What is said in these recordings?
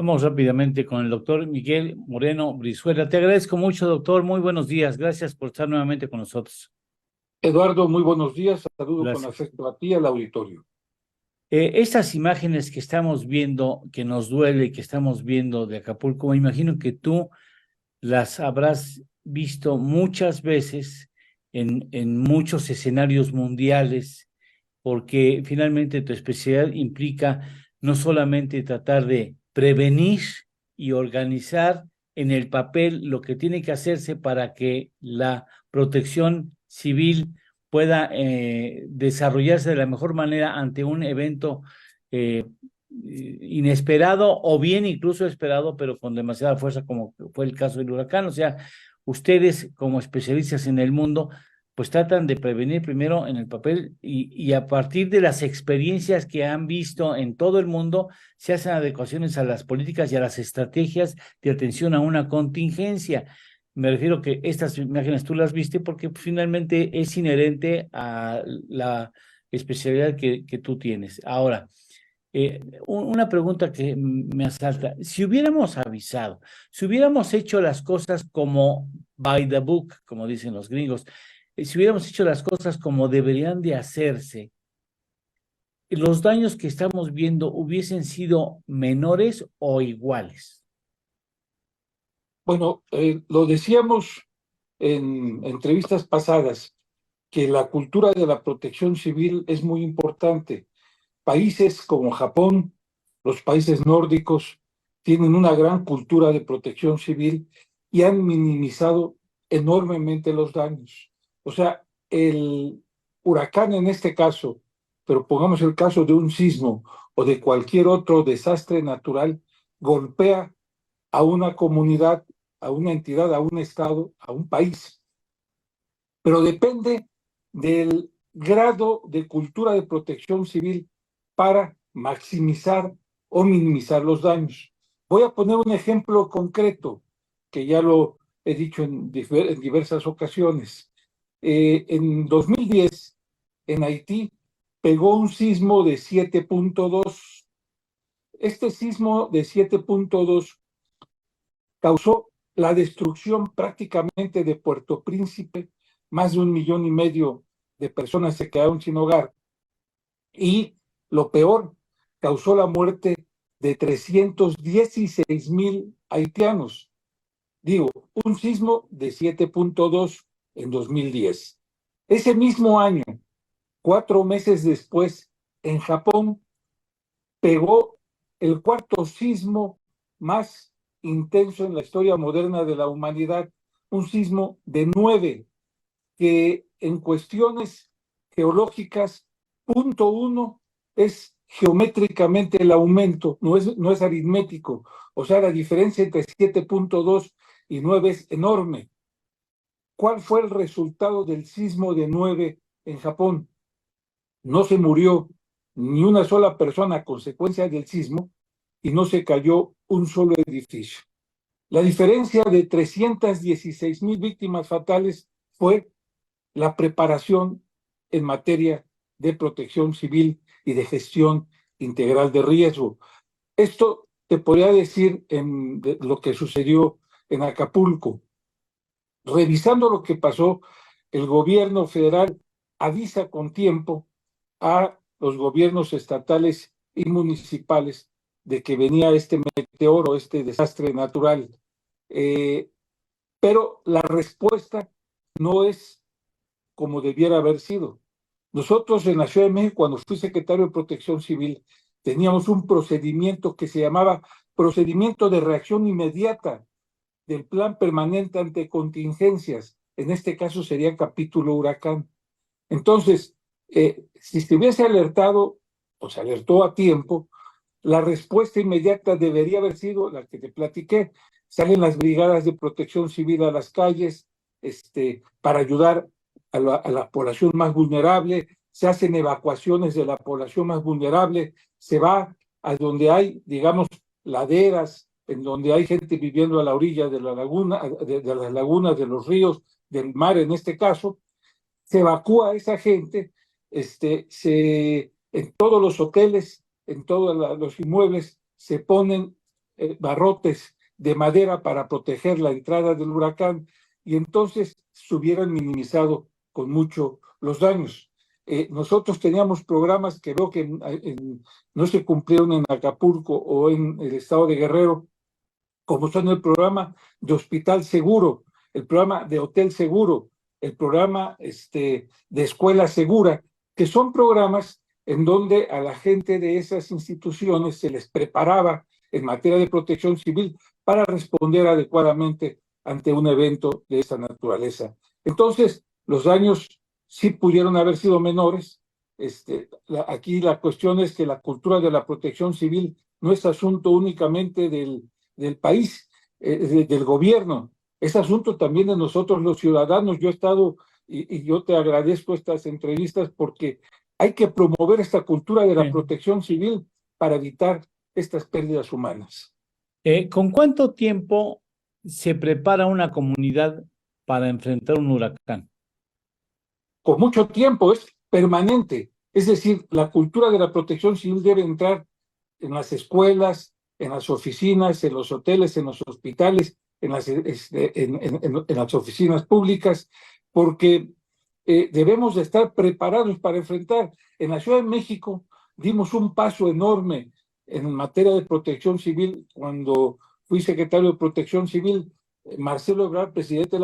Vamos rápidamente con el doctor Miguel Moreno Brizuela. Te agradezco mucho, doctor. Muy buenos días. Gracias por estar nuevamente con nosotros. Eduardo, muy buenos días. Saludo con Gracias. afecto a ti y al auditorio. Estas imágenes que estamos viendo, que nos duele, que estamos viendo de Acapulco, me imagino que tú las habrás visto muchas veces en muchos escenarios mundiales, porque finalmente tu especialidad implica no solamente tratar de prevenir y organizar en el papel lo que tiene que hacerse para que la protección civil pueda desarrollarse de la mejor manera ante un evento eh, inesperado o bien incluso esperado, pero con demasiada fuerza, como fue el caso del huracán. O sea, ustedes como especialistas en el mundo pues tratan de prevenir primero en el papel y a partir de las experiencias que han visto en todo el mundo, se hacen adecuaciones a las políticas y a las estrategias de atención a una contingencia. Me refiero que estas imágenes tú las viste porque finalmente es inherente a la especialidad que tú tienes. Ahora, una pregunta que me asalta, si hubiéramos avisado, si hubiéramos hecho las cosas como by the book, como dicen los gringos, si hubiéramos hecho las cosas como deberían de hacerse, los daños que estamos viendo hubiesen sido menores o iguales. Bueno, lo decíamos en entrevistas pasadas, que la cultura de la protección civil es muy importante. Países como Japón, los países nórdicos, tienen una gran cultura de protección civil y han minimizado enormemente los daños. O sea, el huracán en este caso, pero pongamos el caso de un sismo o de cualquier otro desastre natural, golpea a una comunidad, a una entidad, a un estado, a un país, pero depende del grado de cultura de protección civil para maximizar o minimizar los daños. Voy a poner un ejemplo concreto, que ya lo he dicho en diversas ocasiones. En 2010, en Haití, pegó un sismo de 7.2. Este sismo de 7.2 causó la destrucción prácticamente de Puerto Príncipe. Más de 1,5 millones de personas se quedaron sin hogar. Y lo peor, causó la muerte de 316,000 haitianos. Digo, un sismo de 7.2 en 2010. Ese mismo año, 4 meses después, en Japón, pegó el cuarto sismo más intenso en la historia moderna de la humanidad, un sismo de 9, que en cuestiones geológicas, .1 es geométricamente el aumento, no es aritmético. O sea, la diferencia entre 7.2 y 9 es enorme. ¿Cuál fue el resultado del sismo de 9 en Japón? No se murió ni una sola persona a consecuencia del sismo y no se cayó un solo edificio. La diferencia de 316,000 víctimas fatales fue la preparación en materia de protección civil y de gestión integral de riesgo. Esto te podría decir en lo que sucedió en Acapulco. Revisando lo que pasó, el gobierno federal avisa con tiempo a los gobiernos estatales y municipales de que venía este meteoro, este desastre natural. Eh, pero la respuesta no es como debiera haber sido. Nosotros en la Ciudad de México, cuando fui secretario de Protección Civil, teníamos un procedimiento que se llamaba procedimiento de reacción inmediata del plan permanente ante contingencias. En este caso sería capítulo huracán. Entonces, si se hubiese alertado o se alertó a tiempo, la respuesta inmediata debería haber sido la que te platiqué. Salen las brigadas de protección civil a las calles para ayudar a la población más vulnerable, se hacen evacuaciones de la población más vulnerable, se va a donde hay, digamos, laderas, en donde hay gente viviendo a la orilla de la laguna, de las lagunas, de los ríos, del mar en este caso, se evacúa a esa gente, en todos los hoteles, en todos los inmuebles, se ponen barrotes de madera para proteger la entrada del huracán, y entonces se hubieran minimizado con mucho los daños. Nosotros teníamos programas que veo que no se cumplieron en Acapulco o en el estado de Guerrero, como son el programa de hospital seguro, el programa de hotel seguro, el programa de escuela segura, que son programas en donde a la gente de esas instituciones se les preparaba en materia de protección civil para responder adecuadamente ante un evento de esa naturaleza. Entonces, los daños sí pudieron haber sido menores. Aquí la cuestión es que la cultura de la protección civil no es asunto únicamente del país, del gobierno, es asunto también de nosotros los ciudadanos. Yo he estado, y yo te agradezco estas entrevistas porque hay que promover esta cultura de la protección civil para evitar estas pérdidas humanas. ¿Con cuánto tiempo se prepara una comunidad para enfrentar un huracán? Con mucho tiempo, es permanente. Es decir, la cultura de la protección civil debe entrar en las escuelas, en las oficinas, en los hoteles, en los hospitales, en las oficinas públicas, porque debemos de estar preparados para enfrentar. En la Ciudad de México dimos un paso enorme en materia de protección civil cuando fui secretario de Protección Civil. Marcelo Ebrard, presidente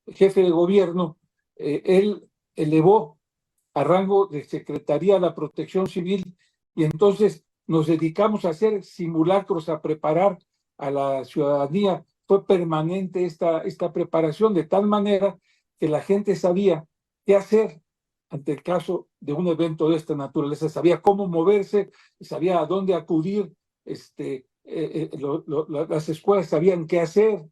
jefe de gobierno, él elevó a rango de Secretaría de la Protección Civil, y entonces nos dedicamos a hacer simulacros, a preparar a la ciudadanía. Fue permanente esta preparación, de tal manera que la gente sabía qué hacer ante el caso de un evento de esta naturaleza, sabía cómo moverse, sabía a dónde acudir, las escuelas sabían qué hacer,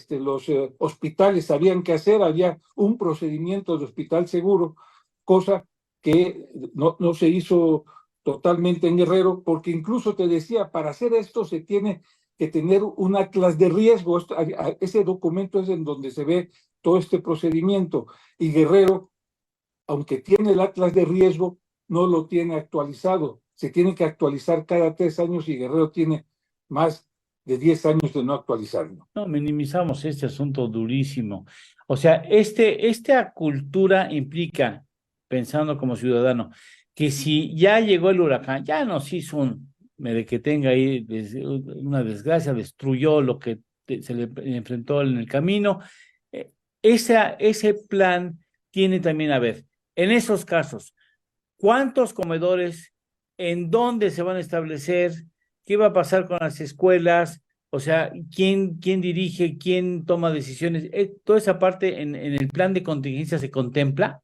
los hospitales sabían qué hacer, había un procedimiento de hospital seguro, cosa que no se hizo totalmente en Guerrero, porque incluso te decía, para hacer esto se tiene que tener un atlas de riesgo. Ese documento es en donde se ve todo este procedimiento, y Guerrero, aunque tiene el atlas de riesgo, no lo tiene actualizado. Se tiene que actualizar cada 3 años y Guerrero tiene más de 10 años de no actualizarlo. No, minimizamos este asunto durísimo. O sea, esta cultura implica, pensando como ciudadano, que si ya llegó el huracán, ya nos hizo de que tenga ahí una desgracia, destruyó lo que se le enfrentó en el camino. Ese plan tiene también, a ver, en esos casos, ¿cuántos comedores? ¿En dónde se van a establecer? ¿Qué va a pasar con las escuelas? O sea, ¿quién dirige? ¿Quién toma decisiones? ¿Toda esa parte en el plan de contingencia se contempla?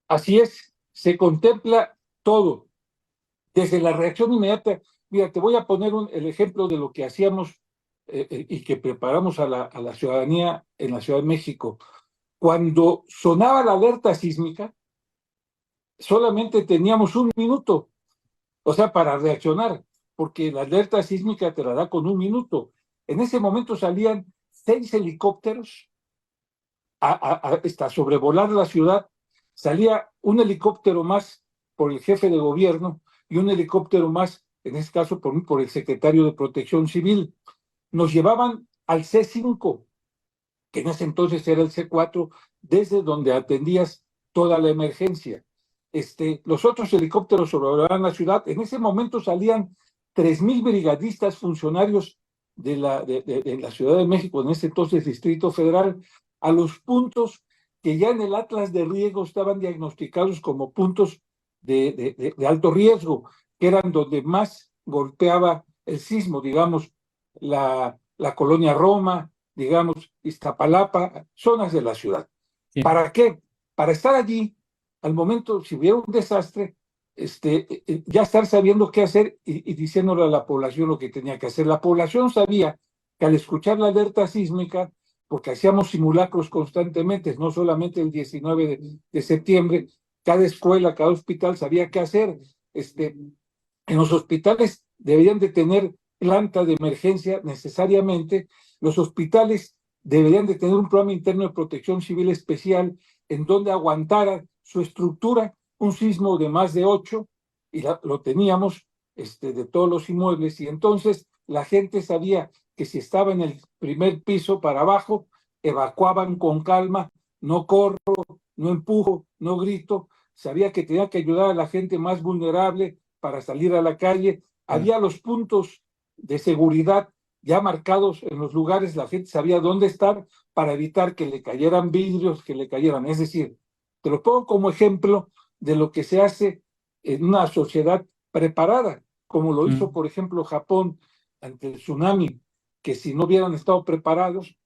Así es, se contempla todo, desde la reacción inmediata. Mira, te voy a poner el ejemplo de lo que hacíamos y que preparamos a la ciudadanía en la Ciudad de México. Cuando sonaba la alerta sísmica, solamente teníamos 1 minuto, o sea, para reaccionar, porque la alerta sísmica te la da con 1 minuto. En ese momento salían 6 helicópteros a sobrevolar la ciudad. Salía un helicóptero más por el jefe de gobierno y un helicóptero más, en este caso por el secretario de Protección Civil. Nos llevaban al C5, que en ese entonces era el C4, desde donde atendías toda la emergencia. Los otros helicópteros sobrevolaban la ciudad. En ese momento salían 3,000 brigadistas funcionarios de la Ciudad de México, en ese entonces Distrito Federal, a los puntos que ya en el atlas de riesgo estaban diagnosticados como puntos de alto riesgo, que eran donde más golpeaba el sismo, digamos, la colonia Roma, digamos, Iztapalapa, zonas de la ciudad. Sí. ¿Para qué? Para estar allí, al momento, si hubiera un desastre, ya estar sabiendo qué hacer y diciéndole a la población lo que tenía que hacer. La población sabía que al escuchar la alerta sísmica, porque hacíamos simulacros constantemente, no solamente el 19 de septiembre, cada escuela, cada hospital sabía qué hacer. En los hospitales deberían de tener planta de emergencia necesariamente. Los hospitales deberían de tener un programa interno de protección civil especial en donde aguantara su estructura un sismo de más de 8, y lo teníamos, de todos los inmuebles, y entonces la gente sabía que si estaba en el primer piso para abajo, evacuaban con calma, no corro, no empujo, no grito, sabía que tenía que ayudar a la gente más vulnerable para salir a la calle. Había los puntos de seguridad ya marcados en los lugares, la gente sabía dónde estar para evitar que le cayeran vidrios, que le cayeran. Es decir, te lo pongo como ejemplo de lo que se hace en una sociedad preparada, como lo hizo, por ejemplo, Japón ante el tsunami, que si no hubieran estado preparados,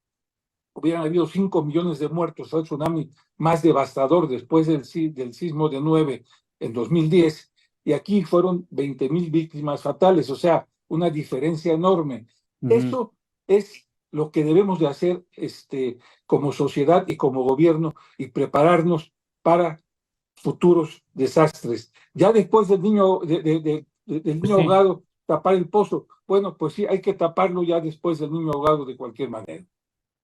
hubieran habido 5 millones de muertos, el tsunami más devastador después del sismo de 9 en 2010, y aquí fueron 20,000 víctimas fatales, o sea, una diferencia enorme. Eso es lo que debemos de hacer como sociedad y como gobierno, y prepararnos para futuros desastres. Ya después del niño, del niño ahogado, tapar el pozo, bueno, pues sí, hay que taparlo ya después del niño ahogado de cualquier manera.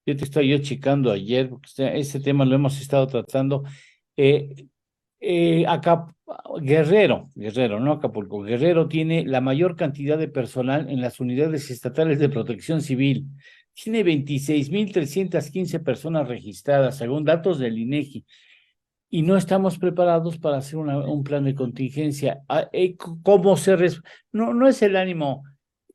Yo te estoy yo checando ayer, porque este tema lo hemos estado tratando. Acá, Guerrero, no Acapulco, Guerrero tiene la mayor cantidad de personal en las unidades estatales de protección civil. Tiene 26,315 personas registradas, según datos del INEGI, y no estamos preparados para hacer un plan de contingencia. ¿Cómo no es el ánimo?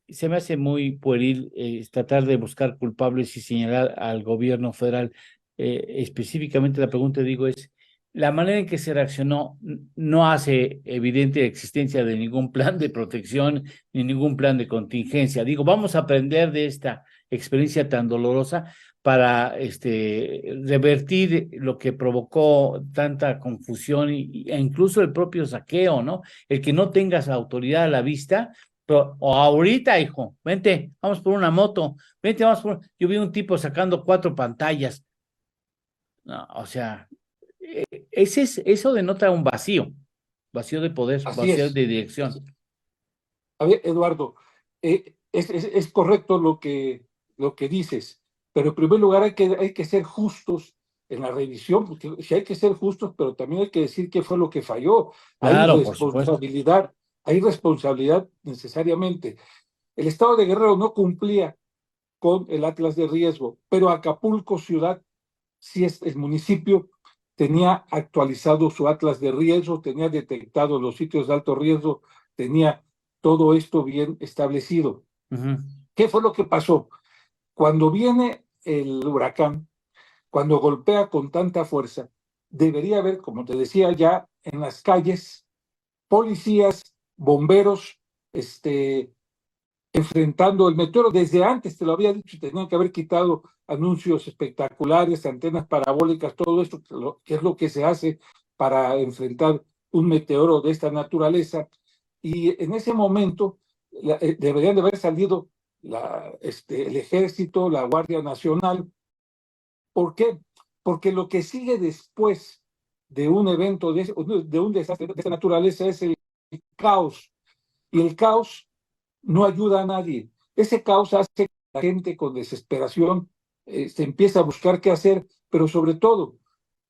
Se me hace muy pueril tratar de buscar culpables y señalar al gobierno federal. Específicamente la pregunta, digo, es la manera en que se reaccionó no hace evidente la existencia de ningún plan de protección ni ningún plan de contingencia. Digo, vamos a aprender de esta experiencia tan dolorosa para revertir lo que provocó tanta confusión e incluso el propio saqueo, ¿no? El que no tengas autoridad a la vista. O ahorita, hijo, vente, vamos por una moto, vente, vamos por... Yo vi un tipo sacando 4 pantallas. No, o sea, eso denota un vacío de poder, Así vacío es. de dirección. A ver, Eduardo, es correcto lo que dices, pero en primer lugar hay que ser justos en la revisión, porque sí hay que ser justos, pero también hay que decir qué fue lo que falló. Claro, por supuesto. Hay responsabilidad necesariamente. El estado de Guerrero no cumplía con el Atlas de riesgo, pero Acapulco ciudad, sí es el municipio, tenía actualizado su Atlas de riesgo, tenía detectado los sitios de alto riesgo, tenía todo esto bien establecido. ¿Qué fue lo que pasó? Cuando viene el huracán, cuando golpea con tanta fuerza, debería haber, como te decía, ya en las calles, policías, bomberos, enfrentando el meteoro. Desde antes, te lo había dicho, tenían que haber quitado anuncios espectaculares, antenas parabólicas, todo esto, que es lo que se hace para enfrentar un meteoro de esta naturaleza. Y en ese momento deberían de haber salido el ejército, la Guardia Nacional. ¿Por qué? Porque lo que sigue después de un evento, de un desastre de esta naturaleza, es el caos. Y el caos no ayuda a nadie. Ese caos hace que la gente con desesperación se empieza a buscar qué hacer, pero sobre todo,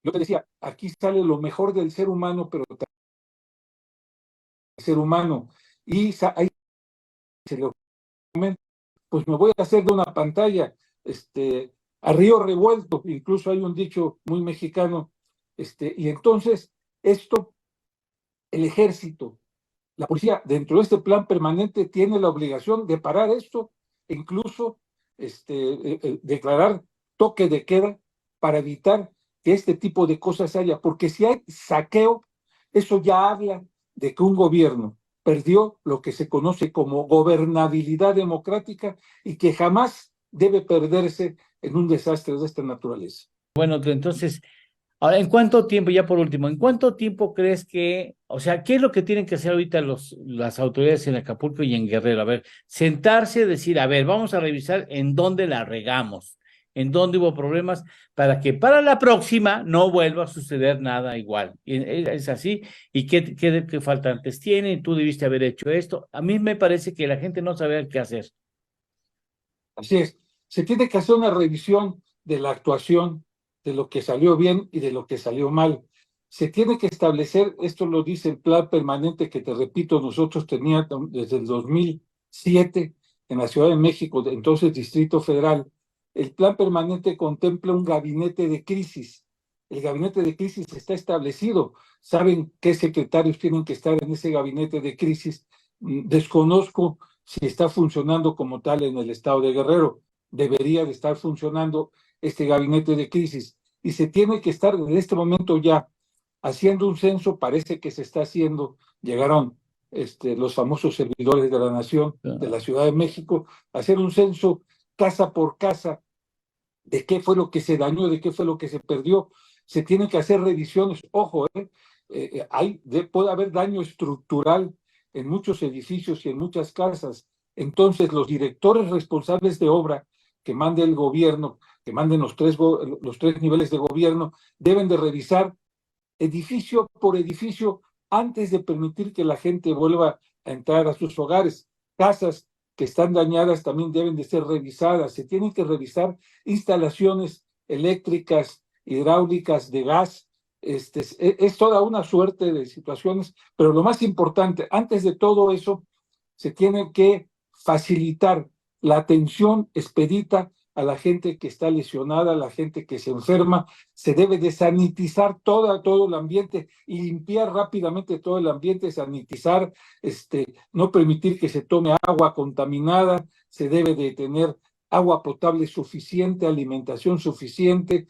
yo te decía, aquí sale lo mejor del ser humano, pero también del ser humano. Y ahí se le ocurre, pues me voy a hacer de una pantalla, a río revuelto, incluso hay un dicho muy mexicano, y entonces esto, el ejército, la policía, dentro de este plan permanente, tiene la obligación de parar esto e incluso declarar toque de queda para evitar que este tipo de cosas haya. Porque si hay saqueo, eso ya habla de que un gobierno perdió lo que se conoce como gobernabilidad democrática y que jamás debe perderse en un desastre de esta naturaleza. Bueno, entonces, ahora, ¿en cuánto tiempo, ya por último, en cuánto tiempo crees que, o sea, qué es lo que tienen que hacer ahorita las autoridades en Acapulco y en Guerrero? A ver, sentarse, decir, a ver, vamos a revisar en dónde la regamos, en dónde hubo problemas, para que para la próxima no vuelva a suceder nada igual. Es así, y qué faltantes tienen, tú debiste haber hecho esto. A mí me parece que la gente no sabe qué hacer. Así es, se tiene que hacer una revisión de la actuación, de lo que salió bien y de lo que salió mal. Se tiene que establecer, esto lo dice el plan permanente que te repito, nosotros teníamos desde el 2007 en la Ciudad de México, entonces Distrito Federal. El plan permanente contempla un gabinete de crisis. El gabinete de crisis está establecido. Saben qué secretarios tienen que estar en ese gabinete de crisis. Desconozco si está funcionando como tal en el estado de Guerrero. Debería de estar funcionando este gabinete de crisis. Y se tiene que estar en este momento ya haciendo un censo, parece que se está haciendo. Llegaron los famosos servidores de la Nación de la Ciudad de México a hacer un censo casa por casa de qué fue lo que se dañó, de qué fue lo que se perdió. Se tienen que hacer revisiones. Ojo, puede haber daño estructural en muchos edificios y en muchas casas. Entonces, los directores responsables de obra que mande el gobierno, que manden los tres niveles de gobierno, deben de revisar edificio por edificio antes de permitir que la gente vuelva a entrar a sus hogares. Casas que están dañadas también deben de ser revisadas. Se tienen que revisar instalaciones eléctricas, hidráulicas, de gas. Es toda una suerte de situaciones, pero lo más importante, antes de todo eso, se tiene que facilitar la atención expedita a la gente que está lesionada, a la gente que se enferma. Se debe de sanitizar todo el ambiente y limpiar rápidamente todo el ambiente, sanitizar, no permitir que se tome agua contaminada. Se debe de tener agua potable suficiente, alimentación suficiente,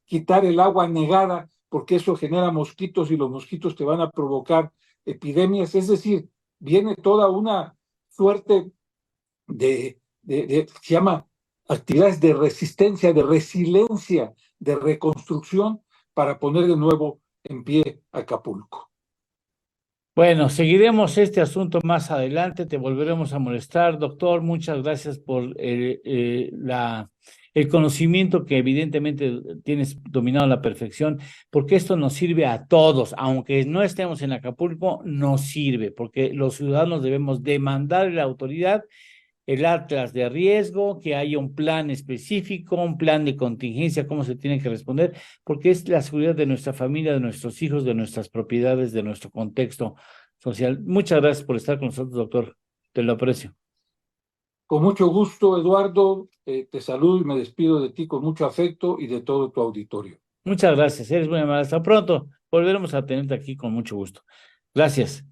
quitar el agua negada, porque eso genera mosquitos y los mosquitos te van a provocar epidemias. Es decir, viene toda una suerte se llama actividades de resistencia, de resiliencia, de reconstrucción para poner de nuevo en pie Acapulco. Bueno, seguiremos este asunto más adelante, te volveremos a molestar, doctor. Muchas gracias por el conocimiento que evidentemente tienes dominado a la perfección, porque esto nos sirve a todos, aunque no estemos en Acapulco, nos sirve, porque los ciudadanos debemos demandar a la autoridad el atlas de riesgo, que haya un plan específico, un plan de contingencia, cómo se tiene que responder, porque es la seguridad de nuestra familia, de nuestros hijos, de nuestras propiedades, de nuestro contexto social. Muchas gracias por estar con nosotros, doctor. Te lo aprecio. Con mucho gusto, Eduardo, te saludo y me despido de ti con mucho afecto y de todo tu auditorio. Muchas gracias, eres muy amable. Hasta pronto. Volveremos a tenerte aquí con mucho gusto. Gracias.